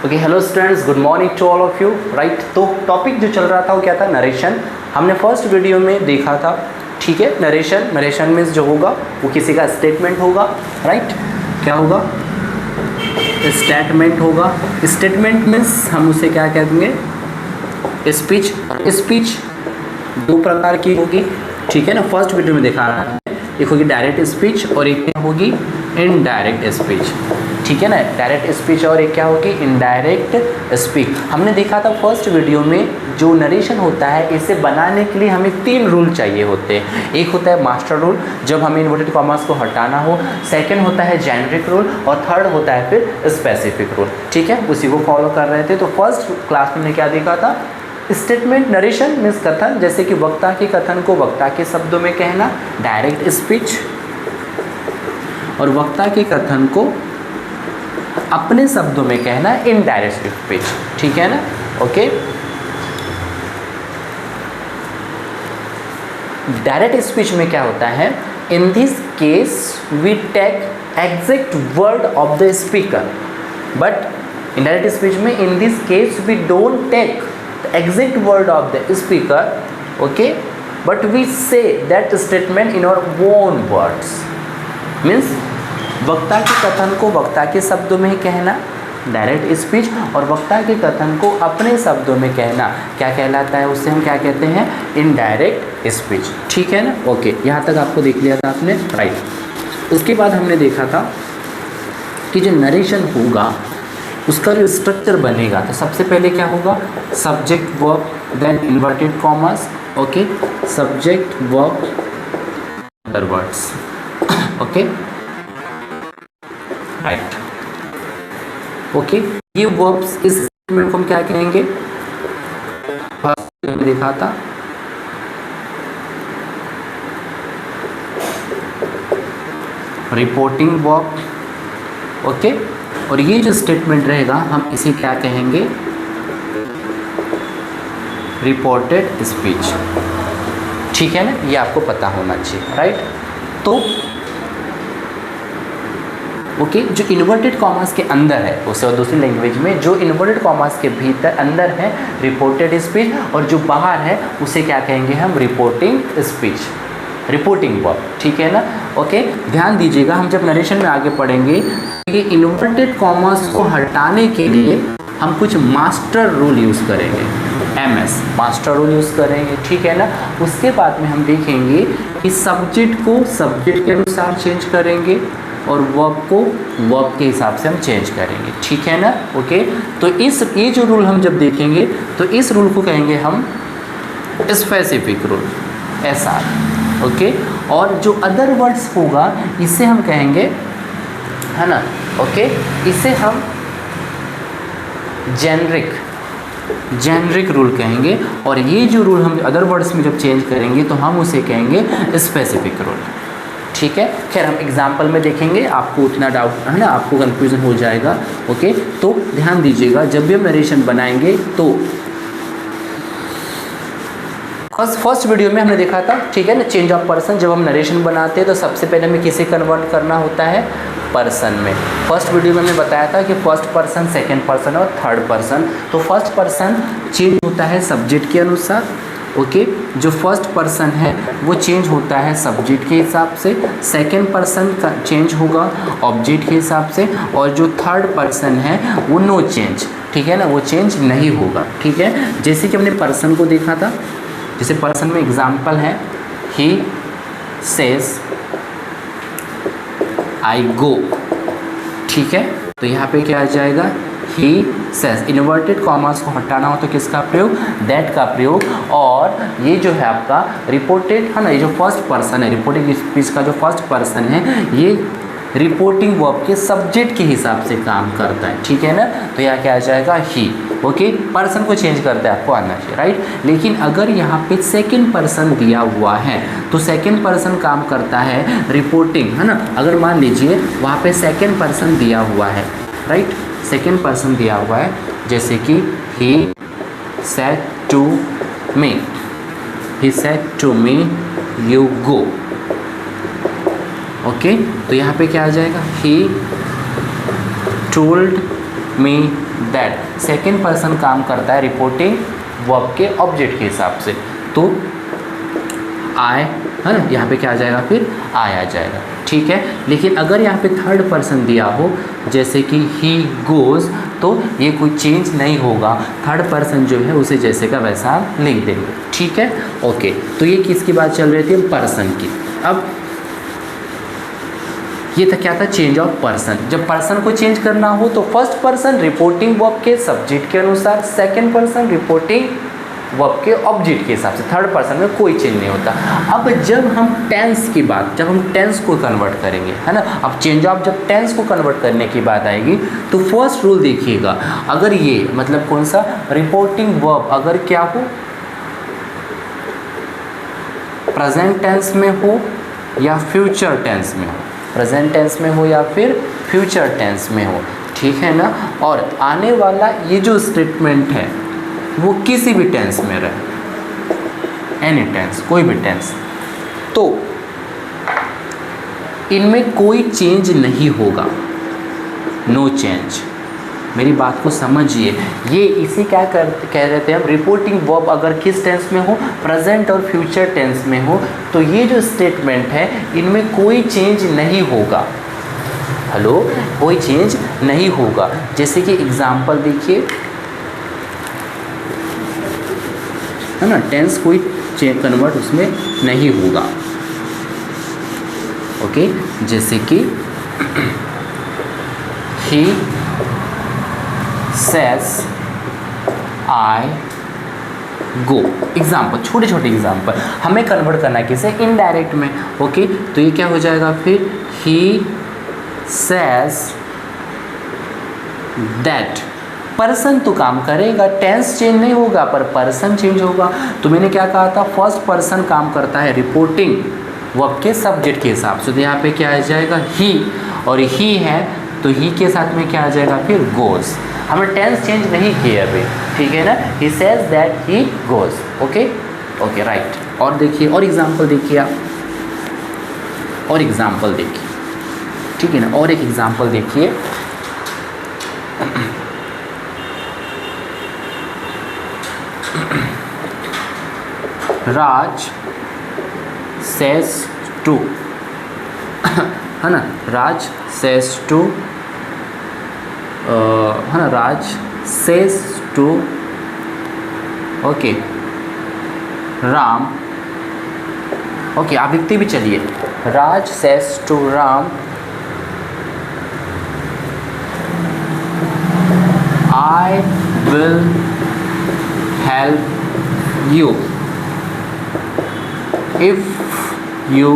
Okay, hello students, good morning to all of you. Right, तो topic जो चल रहा था वो क्या था? नरेशन। हमने फर्स्ट वीडियो में देखा था, ठीक है। नरेशन मीन्स जो होगा वो किसी का स्टेटमेंट होगा। राइट, क्या होगा? स्टेटमेंट होगा। स्टेटमेंट मीन्स हम उसे क्या कहेंगे? स्पीच। स्पीच दो प्रकार की होगी, ठीक है ना। फर्स्ट वीडियो में देखा है, एक होगी डायरेक्ट स्पीच और एक होगी इनडायरेक्ट स्पीच, ठीक है ना। डायरेक्ट स्पीच और एक क्या होगी? Indirect speech. हमने देखा था फर्स्ट वीडियो में, जो नरेशन होता है इसे बनाने के लिए हमें 3 रूल चाहिए होते हैं। एक होता है मास्टर रूल, जब हमें इन्वर्टेड कॉमास को हटाना हो। सेकंड होता है जेनरिक रूल और थर्ड होता है फिर स्पेसिफिक रूल, ठीक है। उसी को फॉलो कर रहे थे। तो फर्स्ट क्लास में क्या देखा था? स्टेटमेंट। नरेशन मीन्स कथन, जैसे कि वक्ता के कथन को वक्ता के शब्दों में कहना, डायरेक्ट स्पीच, और वक्ता के कथन को अपने शब्दों में कहना, इनडायरेक्ट स्पीच, ठीक है ना। ओके, डायरेक्ट स्पीच में क्या होता है? In this case we take exact word of the speaker, but indirect speech में in this case we don't take the exact word of the speaker, okay, but we say that statement in our own words. Means वक्ता के कथन को वक्ता के शब्दों में ही कहना, डायरेक्ट स्पीच, और वक्ता के कथन को अपने शब्दों में कहना क्या कहलाता है? उससे हम क्या कहते हैं? इनडायरेक्ट स्पीच, ठीक है ना। ओके, यहाँ तक आपको देख लिया था आपने। राइट, उसके बाद हमने देखा था कि जो नरेशन होगा उसका जो स्ट्रक्चर बनेगा, तो सबसे पहले क्या होगा? Subject verb, then inverted commas, okay, subject verb other words, okay, right, okay. ये वर्ब्स इस स्टेटमेंट को हम क्या कहेंगे? फर्स्ट में देखा था रिपोर्टिंग वर्ब, ओके, और ये जो स्टेटमेंट रहेगा हम इसे क्या कहेंगे? रिपोर्टेड स्पीच, ठीक है ना। ये आपको पता होना चाहिए। राइट, तो ओके, जो इन्वर्टेड कॉमास के अंदर है उसे, और दूसरी लैंग्वेज में जो इन्वर्टेड कॉमास के भीतर अंदर है रिपोर्टेड स्पीच, और जो बाहर है उसे क्या कहेंगे हम? रिपोर्टिंग स्पीच, रिपोर्टिंग वर्ब, ठीक है ना। ओके, ध्यान दीजिएगा, हम जब नरेशन में आगे पढ़ेंगे कि इन्वर्टेड कॉमास को हटाने के लिए हम कुछ मास्टर रूल यूज़ करेंगे, MS मास्टर रूल यूज़ करेंगे, ठीक है ना। उसके बाद में हम देखेंगे कि सब्जेक्ट को सब्जेक्ट के अनुसार चेंज करेंगे और वर्ब को वर्ब के हिसाब से हम चेंज करेंगे, ठीक है ना। ओके, तो ये जो रूल हम जब देखेंगे तो इस रूल को कहेंगे हम स्पेसिफिक रूल, SR, ओके। और जो अदर वर्ड्स होगा इसे हम कहेंगे, है ना, ओके, इसे हम जेनरिक रूल कहेंगे। और ये जो रूल हम अदर वर्ड्स में जब चेंज करेंगे तो हम उसे कहेंगे स्पेसिफिक रूल, ठीक है। खैर, हम एग्जाम्पल में देखेंगे, आपको उतना डाउट है ना, आपको कंफ्यूजन हो जाएगा। ओके, तो ध्यान दीजिएगा, जब भी हम नरेशन बनाएंगे तो फर्स्ट वीडियो में हमने देखा था, ठीक है ना, चेंज ऑफ पर्सन। जब हम नरेशन बनाते हैं तो सबसे पहले हमें किसे कन्वर्ट करना होता है? पर्सन में। फर्स्ट वीडियो में हमने बताया था कि फर्स्ट पर्सन, सेकंड पर्सन और थर्ड पर्सन। तो फर्स्ट पर्सन चेंज होता है सब्जेक्ट के अनुसार, ओके। जो फर्स्ट पर्सन है वो चेंज होता है सब्जेक्ट के हिसाब से, सेकंड पर्सन का चेंज होगा ऑब्जेक्ट के हिसाब से, और जो थर्ड पर्सन है वो नो चेंज, ठीक है ना, वो चेंज नहीं होगा, ठीक है। जैसे कि हमने पर्सन को देखा था, जैसे पर्सन में एग्जाम्पल है ही सेज आई गो, ठीक है। तो यहाँ पे क्या आ जाएगा? He says. इन्वर्टेड कॉमास को हटाना हो तो किसका प्रयोग? दैट का प्रयोग। और ये जो है आपका रिपोर्टेड है ना, ये जो फर्स्ट पर्सन है, रिपोर्टिंग स्पीच का जो फर्स्ट पर्सन है, ये रिपोर्टिंग वर्ब के सब्जेक्ट के हिसाब से काम करता है, ठीक है ना। तो यहाँ क्या आ जाएगा? ही, ओके। पर्सन को चेंज करते हैं, आपको आना चाहिए, राइट। लेकिन अगर यहाँ पे सेकंड पर्सन दिया हुआ है तो सेकंड पर्सन काम करता है रिपोर्टिंग, है ना। अगर मान लीजिए वहाँ पे सेकंड पर्सन दिया हुआ है, राइट, सेकंड पर्सन दिया हुआ है, जैसे कि he said to me, he said to me you go, okay. तो यहाँ पे क्या आ जाएगा? He told me that second person काम करता है रिपोर्टिंग वर्ब के ऑब्जेक्ट के हिसाब से, तो आई है ना, यहाँ पे क्या आ जाएगा, फिर आई आ जाएगा, ठीक है। लेकिन अगर यहाँ पे थर्ड पर्सन दिया हो जैसे कि ही गोज़, तो ये कोई चेंज नहीं होगा, थर्ड पर्सन जो है उसे जैसे का वैसा लिख देंगे, ठीक है, ओके। तो ये किसकी बात चल रही थी, पर्सन की। अब ये था क्या था, चेंज ऑफ पर्सन। जब पर्सन को चेंज करना हो तो फर्स्ट पर्सन रिपोर्टिंग वर्ब के सब्जेक्ट के अनुसार, सेकंड पर्सन रिपोर्टिंग वर्ब के ऑब्जेक्ट के हिसाब से, थर्ड पर्सन में कोई चेंज नहीं होता। अब जब हम टेंस की बात, जब हम टेंस को कन्वर्ट करेंगे, है ना, अब चेंज ऑफ जब टेंस को कन्वर्ट करने की बात आएगी तो फर्स्ट रूल देखिएगा, अगर ये मतलब कौन सा, रिपोर्टिंग वर्ब अगर क्या हो, प्रेजेंट टेंस में हो या फ्यूचर टेंस में हो, प्रेजेंट टेंस में हो या फिर फ्यूचर टेंस में हो, ठीक है ना, और आने वाला ये जो स्टेटमेंट है वो किसी भी टेंस में रहे, एनी टेंस, कोई भी टेंस, तो इनमें कोई चेंज नहीं होगा, नो चेंज। मेरी बात को समझिए, ये इसी क्या कह रहे थे हम, रिपोर्टिंग वर्ब अगर किस टेंस में हो, प्रेजेंट और फ्यूचर टेंस में हो, तो ये जो स्टेटमेंट है इनमें कोई चेंज नहीं होगा। हेलो, कोई चेंज नहीं होगा। जैसे कि एग्जाम्पल देखिए, है ना, टेंस कोई चेंज कन्वर्ट उसमें नहीं होगा, ओके। जैसे कि he says I go, example, छोटे छोटे एग्जाम्पल, हमें कन्वर्ट करना है किसे, इनडायरेक्ट में, ओके। तो ये क्या हो जाएगा फिर, ही सेज दैट, पर्सन तो काम करेगा, टेंस चेंज नहीं होगा पर पर्सन चेंज होगा। तो मैंने क्या कहा था, फर्स्ट पर्सन काम करता है रिपोर्टिंग वर्ब के सब्जेक्ट के हिसाब से, तो यहाँ पे क्या आ जाएगा, ही, और ही है तो ही के साथ में क्या आ जाएगा फिर, गोज़। हमें टेंस चेंज नहीं किया अभी, ठीक है ना, he says that he goes, okay okay, right. और देखिए, और एग्जाम्पल देखिए आप, और एग्जाम्पल देखिए, ठीक है ना, और एक एग्जाम्पल देखिए, राज सेज टू, है ना, राज सेज टू, है ना, Raj says to, okay, Ram, okay, आप लिखते भी चलिए, Raj says to Ram, I will help you if you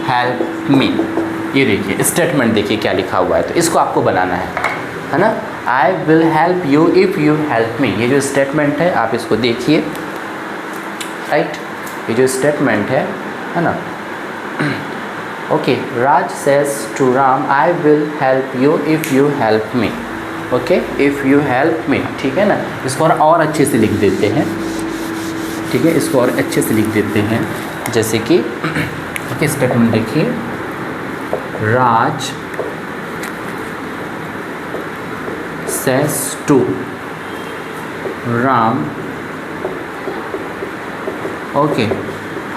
help me। ये देखिए स्टेटमेंट, देखिए क्या लिखा हुआ है, तो इसको आपको बनाना है ना, I will help you if you help me। ये जो स्टेटमेंट है आप इसको देखिए, राइट, ये जो स्टेटमेंट है ना, okay, Raj says to Ram, I will help you if you help me, okay, if you help me, ठीक है ना। इसको और अच्छे से लिख देते हैं, ठीक है, इसको और अच्छे से लिख देते हैं, जैसे कि ओके, स्टेटमेंट देखिए, Raj says to Ram, okay,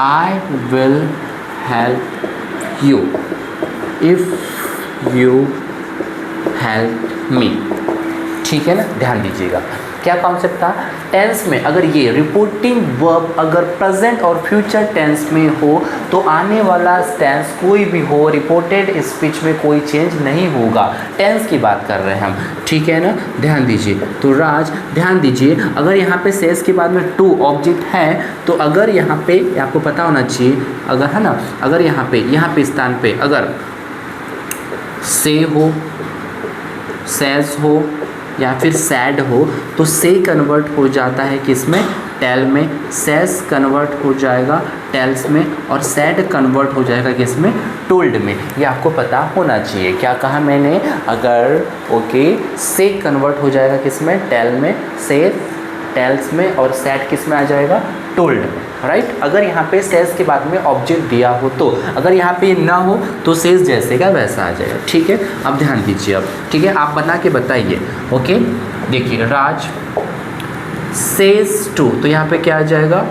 I will help you if you help me, ठीक है ना। ध्यान दीजिएगा क्या कॉन्सेप्ट था, टेंस में अगर ये रिपोर्टिंग वर्ब अगर प्रेजेंट और फ्यूचर टेंस में हो तो आने वाला टेंस कोई भी हो, रिपोर्टेड स्पीच में कोई चेंज नहीं होगा। टेंस की बात कर रहे हैं हम, ठीक है ना, ध्यान दीजिए। तो राज, ध्यान दीजिए, अगर यहाँ पे सेज के बाद में टू ऑब्जेक्ट है तो अगर यहाँ पे आपको पता होना चाहिए, अगर है ना, अगर यहाँ पे स्थान पे अगर से हो, सेज हो या फिर सैड हो तो से कन्वर्ट हो जाता है किसमें, टेल में, सेज कन्वर्ट हो जाएगा टेल्स में, और सैड कन्वर्ट हो जाएगा किसमें, टोल्ड में। ये आपको पता होना चाहिए। क्या कहा मैंने, अगर ओके से कन्वर्ट हो जाएगा किसमें, टेल में, से टेल्स में, और सैड किस में आ जाएगा, टोल्ड, राइट। अगर यहाँ पे सेज के बाद में ऑब्जेक्ट दिया हो तो, अगर यहाँ पे ना हो तो सेज जैसे का वैसा आ जाएगा, ठीक है। अब ध्यान दीजिए अब, ठीक है, आप बना के बताइए। ओके, देखिए राज सेज टू, तो यहाँ पे क्या आ जाएगा,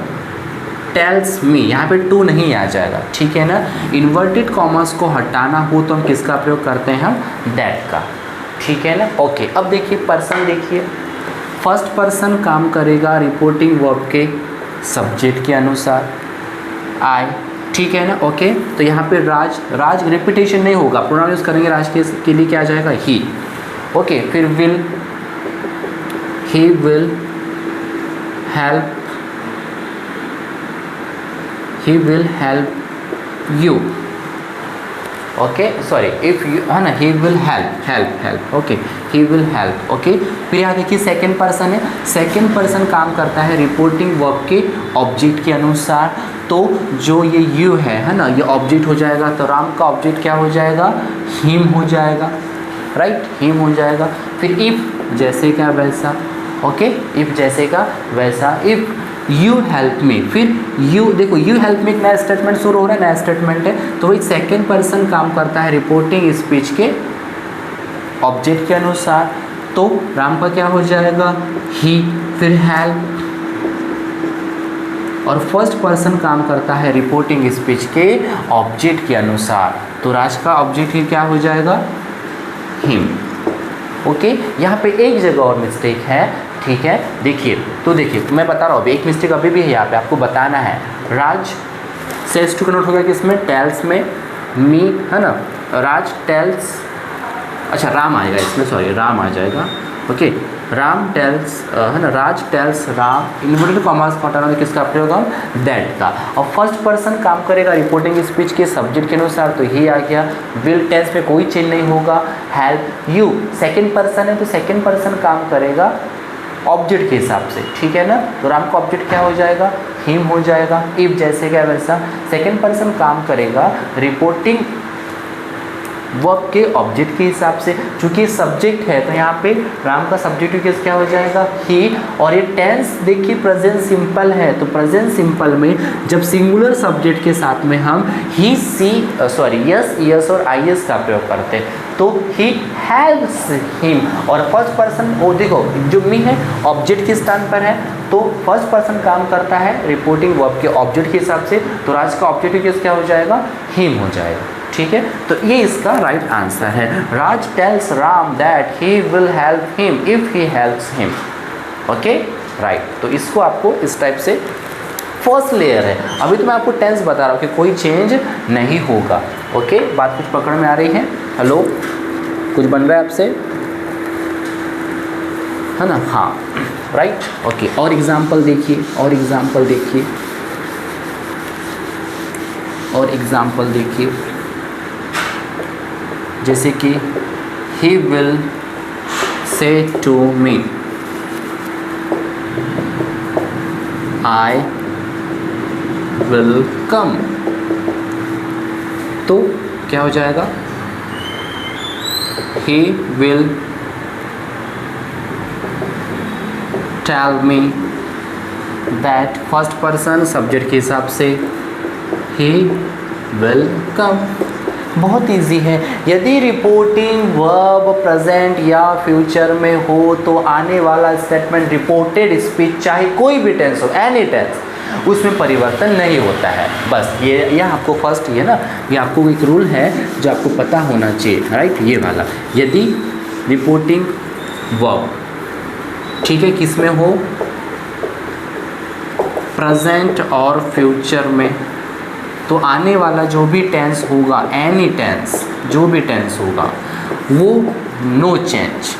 टेल्स मी, यहाँ पे टू नहीं आ जाएगा, ठीक है ना। इन्वर्टेड कॉमर्स को हटाना हो तो हम किसका प्रयोग करते हैं, हम दैट का, ठीक है ना। ओके, अब देखिए पर्सन, देखिए फर्स्ट पर्सन काम करेगा रिपोर्टिंग वर्ब के सब्जेक्ट के अनुसार, आई, ठीक है ना। ओके, तो यहाँ पे राज, राज रिपीटेशन नहीं होगा, प्रोनाउन यूज करेंगे राज के लिए, क्या आ जाएगा, ही। ओके, फिर will, he will help, he will help you, okay, sorry if you, है ना, he will help, okay, he will help, okay. फिर यहाँ देखिए सेकेंड पर्सन है, सेकेंड पर्सन काम करता है रिपोर्टिंग वर्ब के ऑब्जेक्ट के अनुसार, तो जो ये you है ना, ये ऑब्जेक्ट हो जाएगा, तो राम का ऑब्जेक्ट क्या हो जाएगा, him हो जाएगा, राइट, him हो जाएगा। फिर if जैसे का वैसा, ओके, if जैसे का वैसा, if यू हेल्प मी, फिर यू, देखो यू हेल्प मी एक नया स्टेटमेंट शुरू हो रहा है, नया स्टेटमेंट है, तो एक सेकेंड पर्सन काम करता है रिपोर्टिंग स्पीच के ऑब्जेक्ट के अनुसार, तो राम का क्या हो जाएगा, ही, फिर हेल्प, और फर्स्ट पर्सन काम करता है रिपोर्टिंग स्पीच के ऑब्जेक्ट के अनुसार, तो राज का ऑब्जेक्ट ही क्या हो जाएगा, हिम। ओके, यहाँ पे एक जगह और मिस्टेक है, ठीक है, देखिए, तो देखिए मैं बता रहा हूँ एक मिस्टेक अभी भी है यहाँ पे, आपको बताना है। राज सेज टू कन्वर्ट होगा किसमें, टेल्स में, मी, है ना, राज टेल्स, अच्छा राम आएगा इसमें, सॉरी राम आ जाएगा, ओके, राम टेल्स, है ना, राज टेल्स राम, इन्वर्टेड कॉमास को हटाना, तो किसका प्रयोग हम, दैट का। और फर्स्ट पर्सन काम करेगा रिपोर्टिंग स्पीच के सब्जेक्ट के अनुसार, तो ही आ गया, विल टेल्स में कोई चेंज नहीं होगा, हेल्प यू सेकेंड पर्सन है, तो सेकेंड पर्सन काम करेगा ऑब्जेक्ट के हिसाब से, ठीक है ना, तो राम का ऑब्जेक्ट क्या हो जाएगा, हिम हो जाएगा। इफ जैसे क्या वैसा, सेकेंड पर्सन काम करेगा रिपोर्टिंग वर्ब के ऑब्जेक्ट के हिसाब से, चूंकि सब्जेक्ट है तो यहाँ पे राम का सब्जेक्ट किस क्या हो जाएगा, ही, और ये टेंस देखिए प्रेजेंट सिंपल है, तो प्रेजेंट सिंपल में जब सिंगुलर सब्जेक्ट के साथ में हम ही, सी, सॉरी यस, यस और आई एस का प्रयोग करते हैं, तो ही हेल्प्स हिम, और फर्स्ट पर्सन, वो देखो जो मी है ऑब्जेक्ट के स्थान पर है, तो फर्स्ट पर्सन काम करता है रिपोर्टिंग वर्ब के ऑब्जेक्ट के हिसाब से, तो राज का ऑब्जेक्ट किस क्या हो जाएगा, हिम हो जाएगा, ठीक है। तो ये इसका राइट आंसर है, Raj tells Ram that he will help him if he helps him, okay, right. तो इसको आपको इस टाइप से, फर्स्ट लेयर है, अभी तो मैं आपको टेंस बता रहा हूँ कि कोई चेंज नहीं होगा, ओके। बात कुछ पकड़ में आ रही है, हेलो, कुछ बन रहा है आपसे, है ना, हाँ, राइट, ओके। और एग्जाम्पल देखिए, और एग्जाम्पल देखिए, और एग्जाम्पल देखिए, जैसे कि he will say to me I will come, तो क्या हो जाएगा, he will tell me that, first person subject के हिसाब से he will come, बहुत इजी है। यदि रिपोर्टिंग वर्ब प्रेजेंट या फ्यूचर में हो तो आने वाला स्टेटमेंट रिपोर्टेड स्पीच, चाहे कोई भी टेंस हो, एनी टेंस, उसमें परिवर्तन नहीं होता है। बस ये आपको फर्स्ट, ये ना, ये आपको एक रूल है जो आपको पता होना चाहिए, राइट, ये वाला। यदि रिपोर्टिंग वर्ब, ठीक है, किस में हो, प्रेजेंट और फ्यूचर में, तो आने वाला जो भी टेंस होगा, एनी टेंस, जो भी टेंस होगा, वो नो चेंज,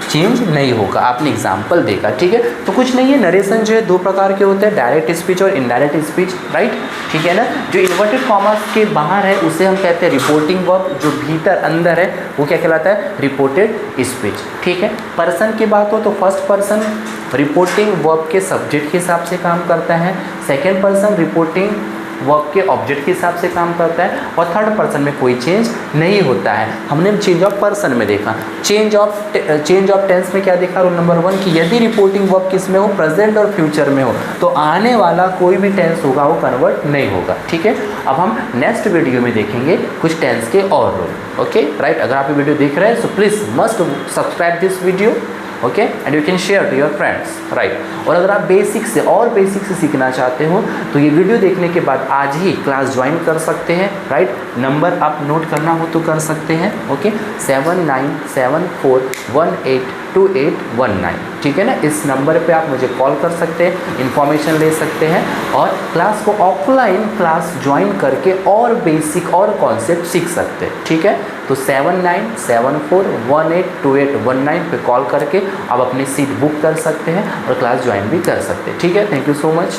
चेंज नहीं होगा। आपने एग्जाम्पल देखा, ठीक है, तो कुछ नहीं है। नरेशन जो है दो प्रकार के होते हैं, डायरेक्ट स्पीच और इनडायरेक्ट स्पीच, राइट, ठीक है ना। जो इन्वर्टेड कॉमास के बाहर है उसे हम कहते हैं रिपोर्टिंग वर्ब, जो भीतर अंदर है वो क्या कहलाता है, रिपोर्टेड स्पीच, ठीक है। पर्सन की बात हो तो फर्स्ट पर्सन रिपोर्टिंग वर्ब के सब्जेक्ट के हिसाब से काम करता है, सेकेंड पर्सन रिपोर्टिंग वर्ब के ऑब्जेक्ट के हिसाब से काम करता है, और थर्ड पर्सन में कोई चेंज नहीं होता है। हमने चेंज ऑफ पर्सन में देखा, चेंज ऑफ टेंस में क्या देखा रूल नंबर 1 कि यदि रिपोर्टिंग वर्ब किस में हो, प्रेजेंट और फ्यूचर में हो, तो आने वाला कोई भी टेंस होगा वो कन्वर्ट नहीं होगा। ठीक है, अब हम नेक्स्ट वीडियो में देखेंगे कुछ टेंस के और रूल। ओके राइट, अगर आप ये वीडियो देख रहे हैं so please must subscribe this video, okay, and you can share to your friends, right. और अगर आप बेसिक से सीखना चाहते हो तो ये वीडियो देखने के बाद आज ही क्लास ज्वाइन कर सकते हैं, राइट। नंबर आप नोट करना हो तो कर सकते हैं, ओके, 7974182819, ठीक है ना। इस नंबर पे आप मुझे कॉल कर सकते हैं, इन्फॉर्मेशन ले सकते हैं, और क्लास को ऑफलाइन क्लास ज्वाइन करके और बेसिक और कॉन्सेप्ट सीख सकते हैं, ठीक है। तो 7974182819 पे कॉल करके आप अपनी सीट बुक कर सकते हैं और क्लास ज्वाइन भी कर सकते हैं, ठीक है। Thank you so much.